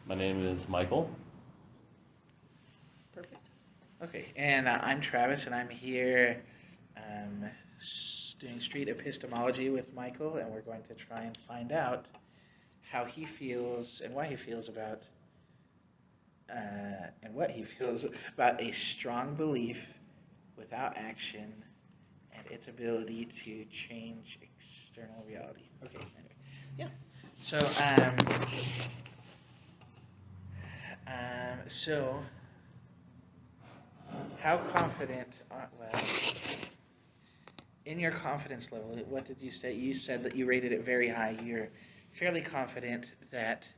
My name is Michael. Perfect. Okay, and I'm Travis, and I'm here doing Street Epistemology with Michael, and we're going to try and find out how he feels and why he feels about, and what he feels about a strong belief without action and its ability to change external reality. Okay, anyway. Yeah. So, so how confident are, well, in your confidence level, what did you say? You said that you rated it very high. You're fairly confident that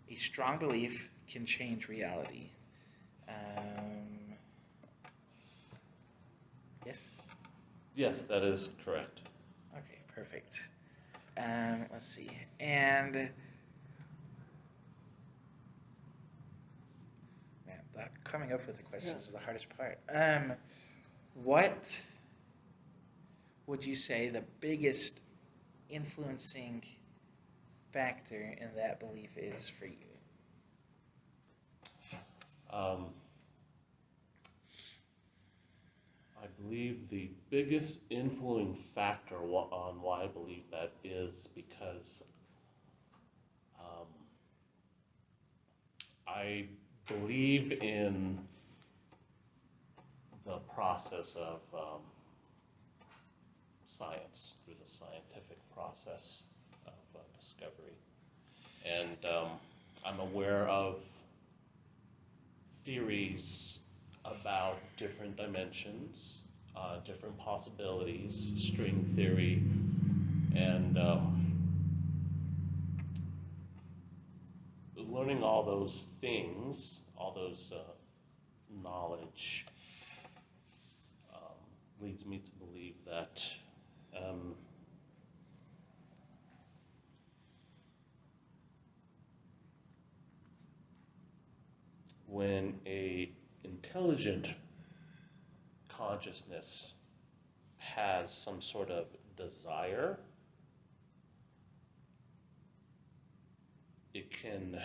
a strong belief can change reality. Yes? Yes, that is correct. Okay, perfect. Let's see. And man, coming up with the questions is the hardest part. What would you say the biggest influencing factor in that belief is for you? I believe the biggest influencing factor on why I believe that is because I believe in the process of science, through the scientific process of discovery. And I'm aware of theories about different dimensions, different possibilities, string theory, and learning all those things, all those knowledge, leads me to believe that when a intelligent consciousness has some sort of desire, it can,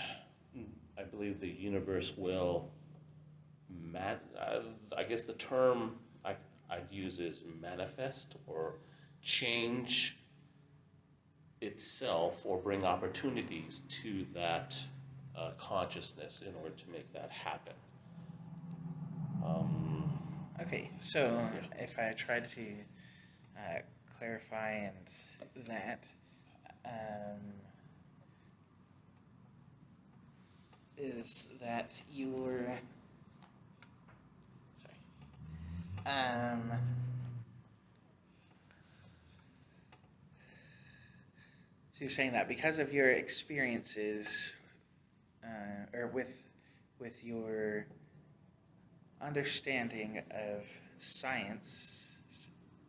I believe the universe will, I guess the term I'd use is manifest or change itself or bring opportunities to that consciousness in order to make that happen. Okay, so if I try to clarify and that, is that you're sorry. So you're saying that because of your experiences, or with your understanding of science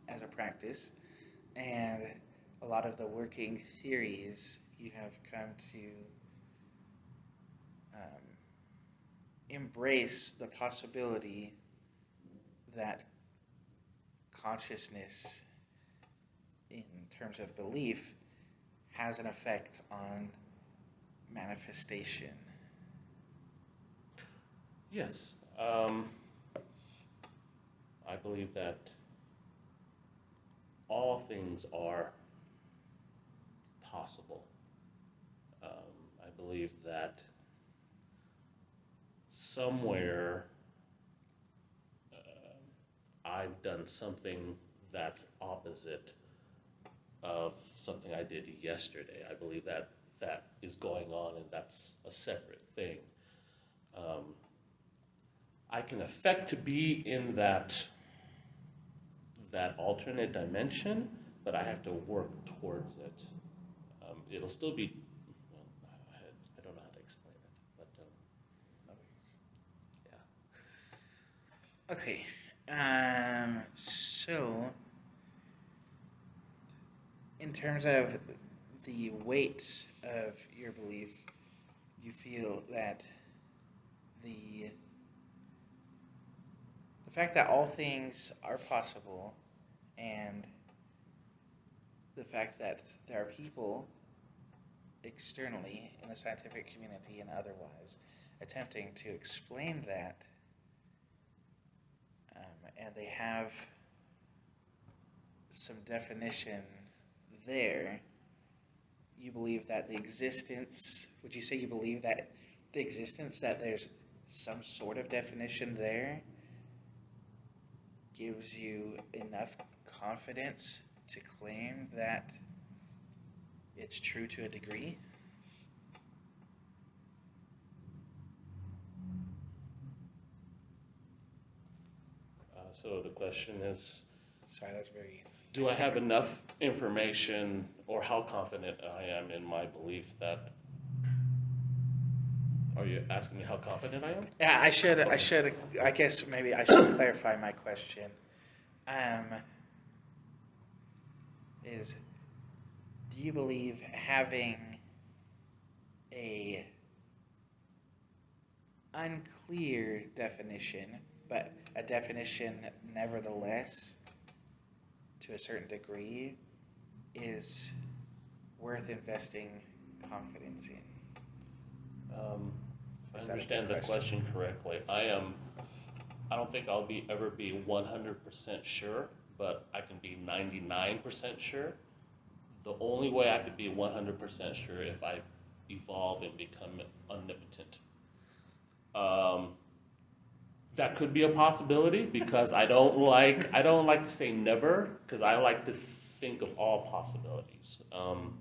as a practice, and a lot of the working theories, you have come to embrace the possibility that consciousness, in terms of belief, has an effect on manifestation. Yes, I believe that all things are possible. I believe that somewhere I've done something that's opposite of something I did yesterday. I believe that that is going on, and that's a separate thing. I can affect to be in that alternate dimension, but I have to work towards it. It'll still be, well, I don't know how to explain it, but yeah. Okay, so in terms of the weight of your belief, you feel that the fact that all things are possible, and the fact that there are people externally in the scientific community and otherwise attempting to explain that, and they have some definition there, you believe that would you say you believe that that there's some sort of definition there gives you enough confidence to claim that it's true to a degree? So the question is, Sorry, that's very... do I have enough information, or how confident I am in my belief that, are you asking me how confident I am? Yeah, I guess maybe I should clarify my question. Do you believe having a unclear definition, but a definition nevertheless, to a certain degree, is worth investing confidence in? If I understand the question correctly, I don't think I'll ever be 100% sure, but I can be 99% sure. The only way I could be 100% sure if I evolve and become omnipotent. That could be a possibility, because I don't like to say never, because I like to think of all possibilities. And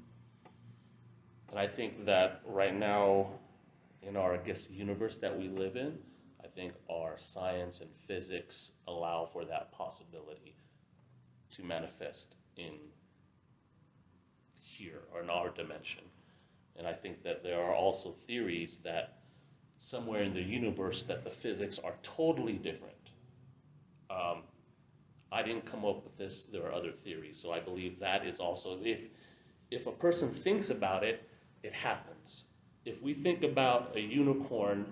I think that right now, in our, universe that we live in, I think our science and physics allow for that possibility to manifest in here, or in our dimension. And I think that there are also theories that somewhere in the universe that the physics are totally different. I didn't come up with this, there are other theories. So I believe that is also, if a person thinks about it, it happens. If we think about a unicorn,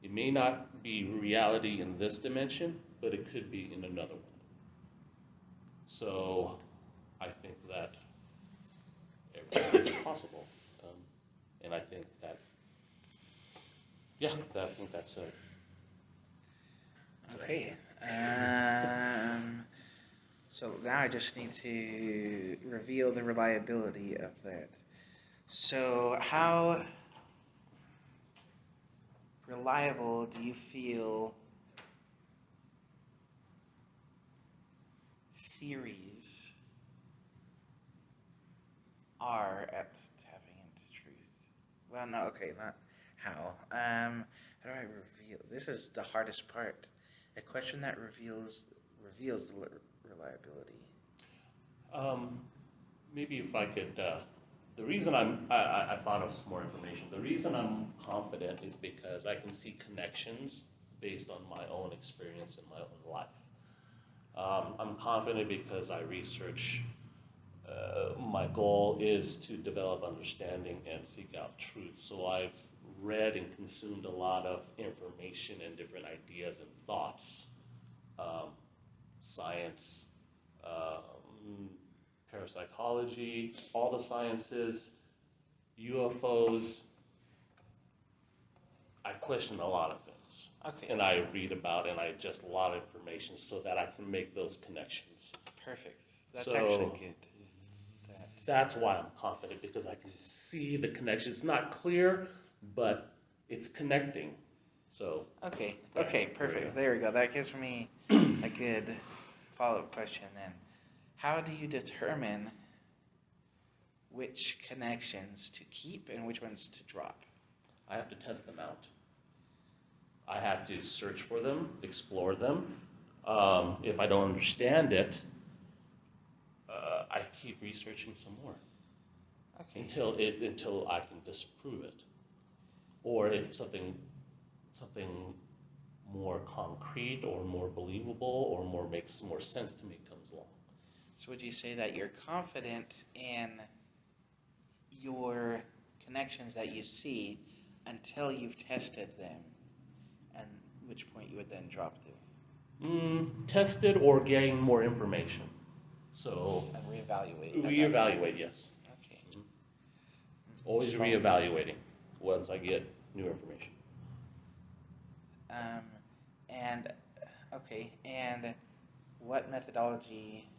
it may not be reality in this dimension, but it could be in another one. So I think that everything is possible. And I think that, I think that's it. Okay. So now I just need to reveal the reliability of that. So how reliable do you feel theories are at tapping into truth? Well, no, okay, not how. How do I reveal? This is the hardest part. A question that reveals the reliability. Maybe if I could, the reason I thought of some more information. The reason I'm confident is because I can see connections based on my own experience in my own life. I'm confident because I research. My goal is to develop understanding and seek out truth. So I've read and consumed a lot of information and different ideas and thoughts, science, parapsychology, all the sciences, UFOs. I question a lot of things. Okay. And I read about and I ingest a lot of information so that I can make those connections. Perfect. That's So, actually good. That's why I'm confident, because I can see the connection. It's not clear, but it's connecting. So Okay, Right, okay, there we perfect. go. There we go. That gives me a good follow-up question then. How do you determine which connections to keep and which ones to drop? I have to test them out. I have to search for them, explore them. If I don't understand it, I keep researching some more Okay. until I can disprove it, or if something more concrete or more believable or more makes more sense to me comes along. So would you say that you're confident in your connections that you see until you've tested them, and which point you would then drop them? Tested or gain more information. So And reevaluate. reevaluate, yes. Okay. Always So- reevaluating once I get new information. And, okay, and what methodology,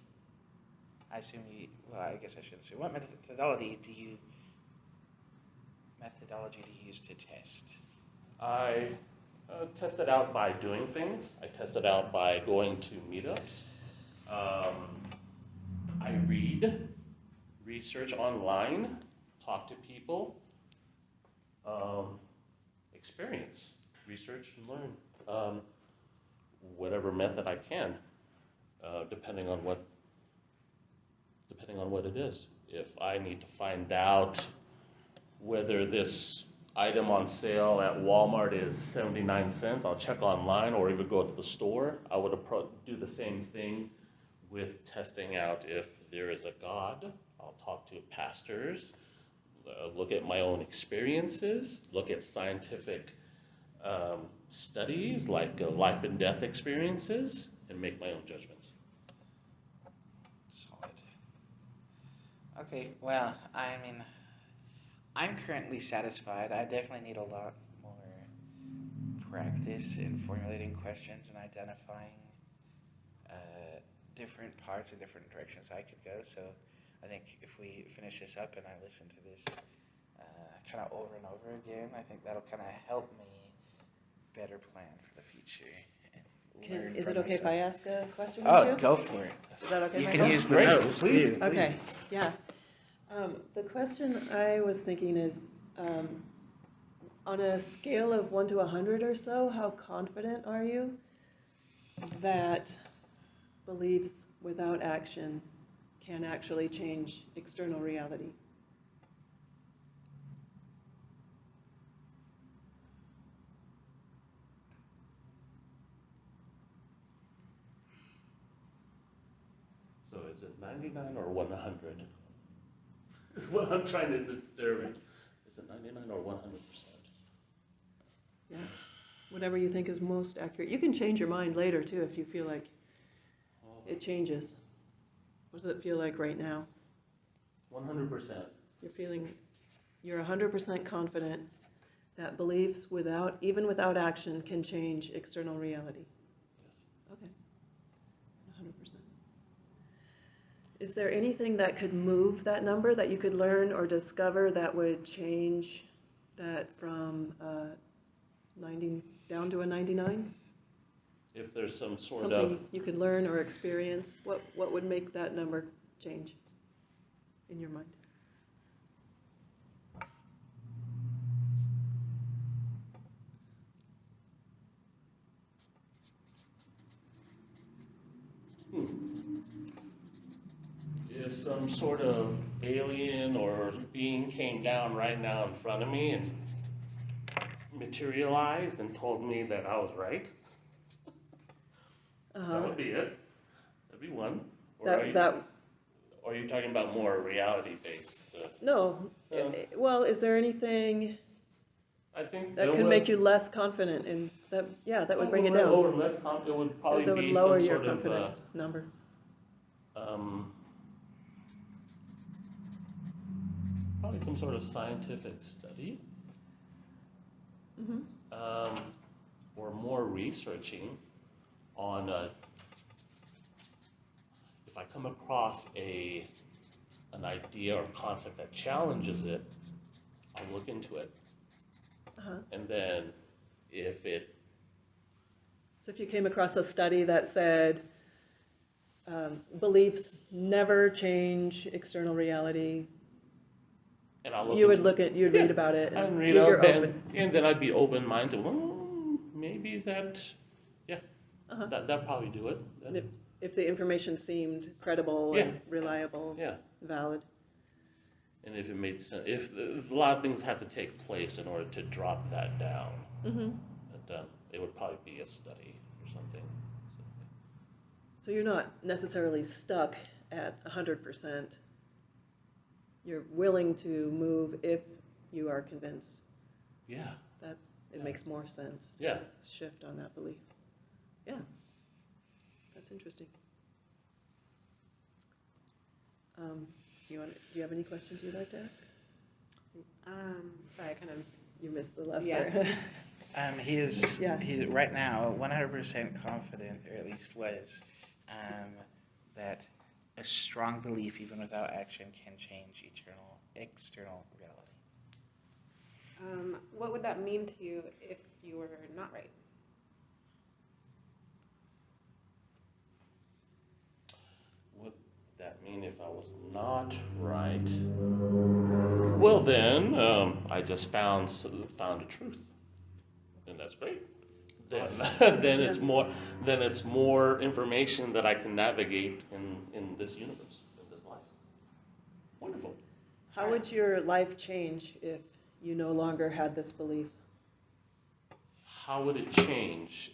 I assume I guess I shouldn't say, what methodology do you use to test? I test it out by doing things. I test it out by going to meetups. I read, research online, talk to people, experience, research and learn, whatever method I can, depending on what it is. If I need to find out whether this item on sale at Walmart is 79 cents, I'll check online or even go to the store. I would do the same thing with testing out if there is a God. I'll talk to pastors, look at my own experiences, look at scientific studies like life and death experiences, and make my own judgments. Solid. Okay, well, I mean, I'm currently satisfied. I definitely need a lot more practice in formulating questions and identifying different parts or different directions I could go. So I think if we finish this up and I listen to this kind of over and over again, I think that'll kind of help me better plan for the future. And learn Is from it okay if I myself. ask a question or two? Oh, go for it. Is that okay, You Michael? can use the Great, notes please. too. Okay, yeah. The question I was thinking is, on a scale of 1 to 100 or so, how confident are you that beliefs without action can actually change external reality? So is it 99 or 100? Is what I'm trying to determine. Is it 99 or 100%? Yeah, whatever you think is most accurate. You can change your mind later too if you feel like it changes. What does it feel like right now? 100%. You're 100% confident that beliefs even without action can change external reality. Yes. Okay, 100%. Is there anything that could move that number that you could learn or discover that would change that from 90 down to a 99? If there's some sort Something you could learn or experience, what would make that number change in your mind? if some sort of alien or being came down right now in front of me and materialized and told me that I was right, that would be it. That'd be one. Or are you talking about more reality-based? No. Well, is there anything I think that could make you less confident in that? Yeah, that would bring it down. Or less it would probably That would be lower some your sort confidence number. Probably some sort of scientific study, or more researching on if I come across an idea or concept that challenges it, I'll look into it. And then So if you came across a study that said beliefs never change external reality, and I'll look you would into you'd read about it. and read you're up open. and then I'd be open-minded. Well, maybe that, that'd probably do it. And if the information seemed credible and reliable, valid. And if it made sense, if a lot of things have to take place in order to drop that down, it would probably be a study or something. So you're not necessarily stuck at 100%. You're willing to move if you are convinced Yeah. that it makes more sense to Yeah. shift on that belief. Yeah, that's interesting. Do you have any questions you'd like to ask? Sorry, I kind of, You missed the last Yeah. part. He's Yeah. right now 100% confident, or at least was, that a strong belief, even without action, can change external reality. what would that mean to you if you were not right? Would that mean if I was not right? Well, then I just found a truth, and that's great. Then Awesome. then it's more information that I can navigate in this universe, in this life. Wonderful. How would your life change if you no longer had this belief? How would it change?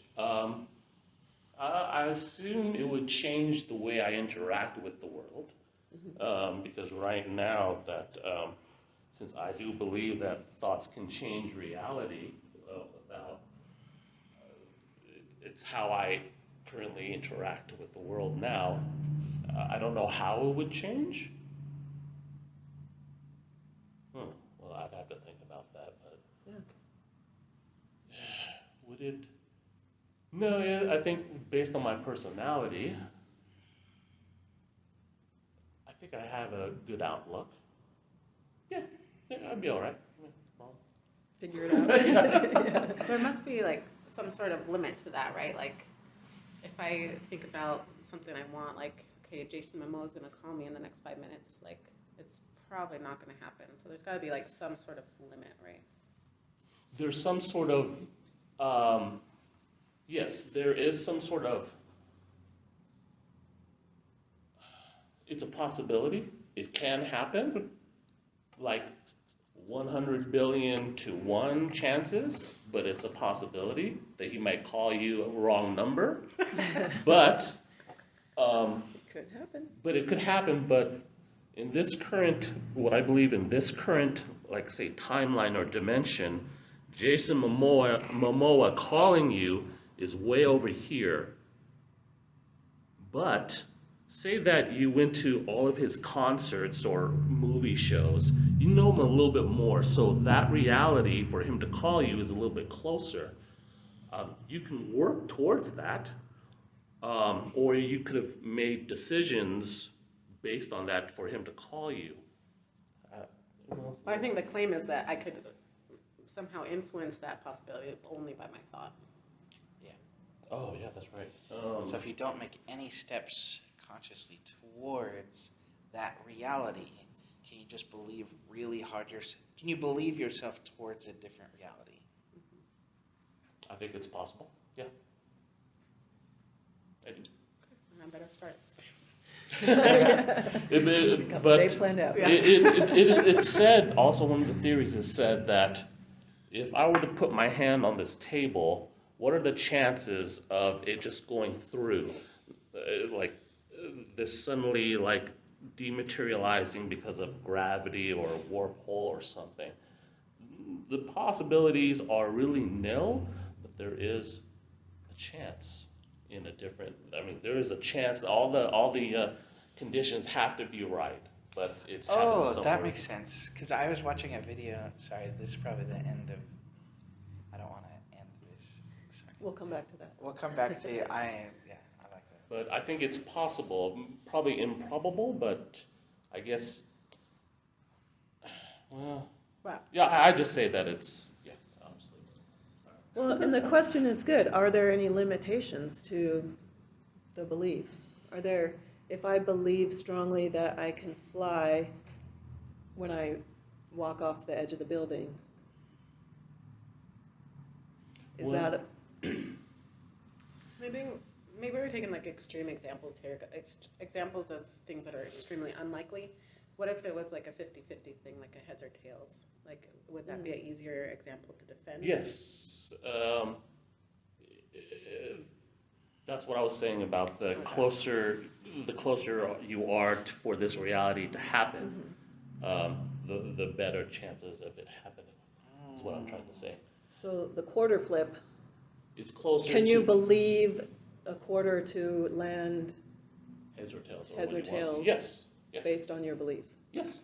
I assume it would change the way I interact with the world, because right now that since I do believe that thoughts can change reality without, it's how I currently interact with the world now. I don't know how it would change. Well, I'd have to think about that, but. Yeah. Would it? No, yeah, I think based on my personality, I think I have a good outlook. Yeah, I'd be all right. Yeah, well, Figure it out. Yeah. There must be like some sort of limit to that, right? Like, if I think about something I want, like, okay, Jason Momoa is gonna call me in the next 5 minutes, like, it's probably not gonna happen. So there's gotta be like some sort of limit, right? There's some sort of, yes, there is some sort of, it's a possibility. It can happen, like 100 billion to 1 chances, but it's a possibility that he might call you a wrong number. But, It could happen. but it could happen, but in this current, what I believe in this current, like say timeline or dimension, Jason Momoa calling you is way over here. But say that you went to all of his concerts or movie shows, you know him a little bit more, so that reality for him to call you is a little bit closer. You can work towards that, or you could have made decisions based on that for him to call you. Well, I think the claim is that I could somehow influence that possibility only by my thought. Oh, yeah, that's right. So if you don't make any steps consciously towards that reality, can you just believe really hard can you believe yourself towards a different reality? I think it's possible, yeah. I do. I better start. But They planned out. it's said, also one of the theories is said that if I were to put my hand on this table, what are the chances of it just going through? This suddenly like dematerializing because of gravity or a warp hole or something. The possibilities are really nil, but there is a chance in a different, there is a chance, all the conditions have to be right, but it's happening Oh, somewhere. that makes sense. Because I was watching a video. Sorry, this is probably the end of. I don't want to end this. Sorry. We'll come back to that. We'll come back to you. I like that. But I think it's possible, probably improbable, but I guess, well, Wow. yeah, I just say that it's, yeah, honestly. Sorry. Well, and the question is good. Are there any limitations to the beliefs? Are there, if I believe strongly that I can fly when I walk off the edge of the building, is Well- that, Maybe we're taking like extreme examples here, examples of things that are extremely unlikely. What if it was like a 50-50 thing, like a heads or tails? Like, would that be an easier example to defend? Yes, that's what I was saying about the closer you are for this reality to happen, the better chances of it happening, is what I'm trying to say. so the quarter flip, It's closer can you to believe a quarter to land heads or tails. heads or what do you want? tails? Yes, yes, based on your belief? yes.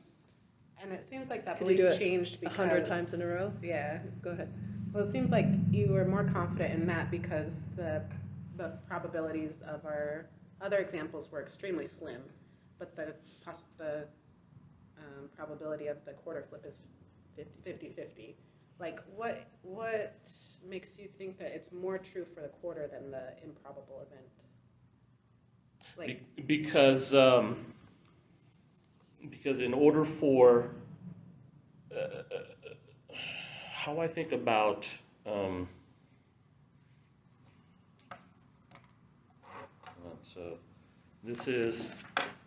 And it seems like that Can you belief do it changed because 100 times in a row? Yeah. Go ahead. Well, it seems like you were more confident in that because the probabilities of our other examples were extremely slim, but the probability of the quarter flip is 50-50. Like, what makes you think that it's more true for the quarter than the improbable event? Like, Because in order for how I think about so this is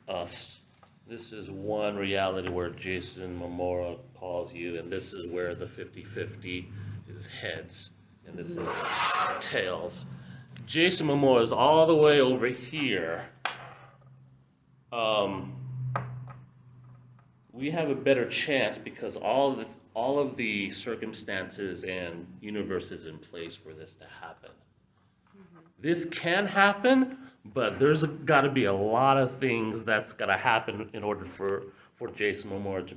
us. This is one reality where Jason Momoa calls you, and this is where the 50-50 is heads, and this is tails. Jason Momoa is all the way over here. We have a better chance because all of the circumstances and universe is in place for this to happen. This can happen, but there's got to be a lot of things that's got to happen in order for Jason Momoa to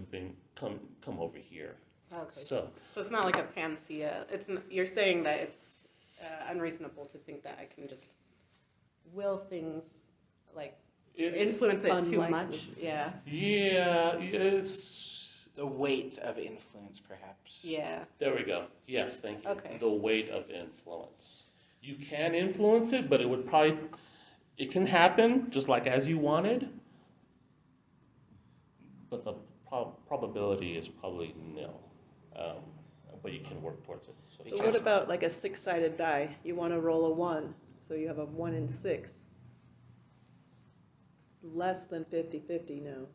come over here. okay. So So it's not like a panacea. You're saying that it's unreasonable to think that I can just will things, like, influence it too unlikely. much. Yeah. Yeah, it's The weight of influence, perhaps. Yeah. there we go. Yes, thank you. Okay. The weight of influence. You can influence it, but it can happen just like as you wanted, but the probability is probably nil. But you can work towards it. So Because- what about like a 6-sided die? You want to roll a 1, so you have a 1 in 6. It's less than 50-50 now.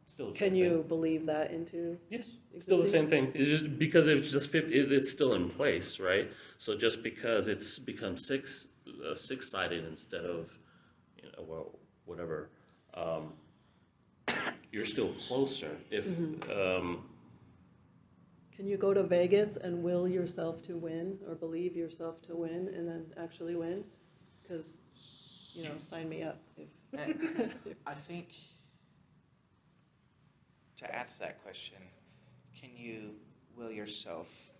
Still the Can same you thing. believe that into? Yes, still the existing? same thing. It's just because it's just 50, it's still in place, right? So just because it's become six-sided instead of, well, whatever, you're still closer. If Can you go to Vegas and will yourself to win or believe yourself to win and then actually win? Because, sign me up. I think, to add to that question, can you will yourself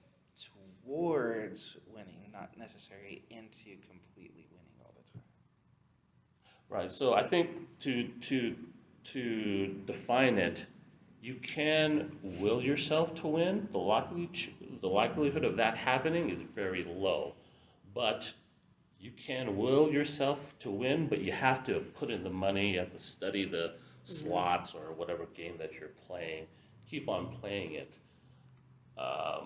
towards winning, not necessarily into completely winning all the time? Right. So I think to define it, you can will yourself to win. The likelihood of that happening is very low, but you can will yourself to win. But you have to put in the money. You have to study the slots or whatever game that you're playing. Keep on playing it. I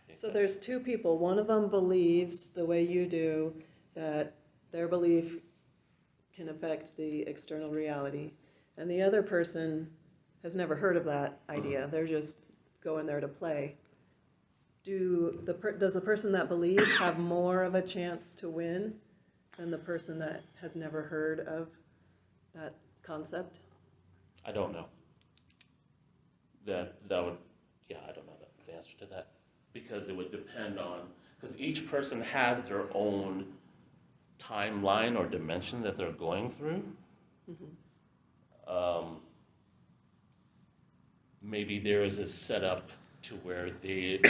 think So that's- there's two people. One of them believes the way you do that their belief can affect the external reality, and the other person has never heard of that idea. They're just going there to play. Does the person that believes have more of a chance to win than the person that has never heard of that concept? I don't know. That would, I don't know the answer to that, because it would depend on, because each person has their own timeline or dimension that they're going through. Maybe there is a setup to where they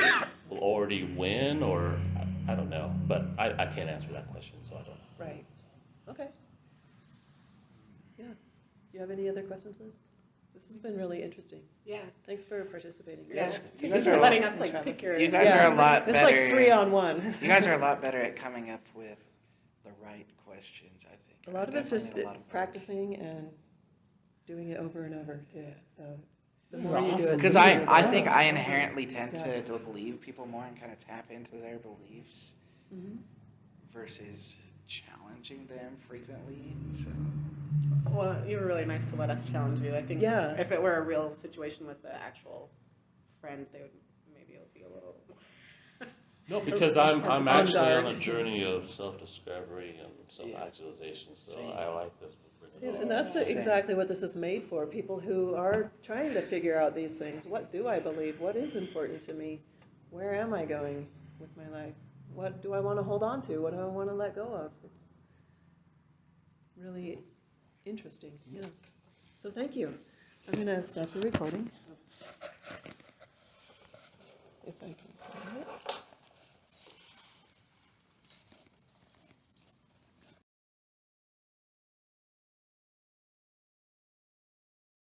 will already win, or I don't know, but I can't answer that question, so I don't know. Right. Okay. Yeah. Do you have any other questions, Liz? This has been really interesting. Yeah. Thanks for participating. Yeah. You Thanks guys for are letting a- us like pick your. You guys Yeah. are a lot It's better. like 3-on-1. You guys are a lot better at coming up with the right questions, I think. A lot of I it's just definitely had a lot of fun. practicing and doing it over and over too. So the This is more you do awesome. it, Because the I easier it think goes. I inherently tend Yeah. to believe people more and kind of tap into their beliefs Mhm. versus challenging them frequently. So Well, you were really nice to let us challenge you. I think Yeah. if it were a real situation with the actual friend, they would maybe it would be a little. No, because I'm As it's actually on dark. a journey of self-discovery and self-actualization, so Same. I like this. And that's Same. exactly what this is made for. People who are trying to figure out these things. What do I believe? What is important to me? Where am I going with my life? What do I want to hold on to? What do I want to let go of? It's really interesting. Yeah. So thank you. I'm gonna stop the recording. If I can.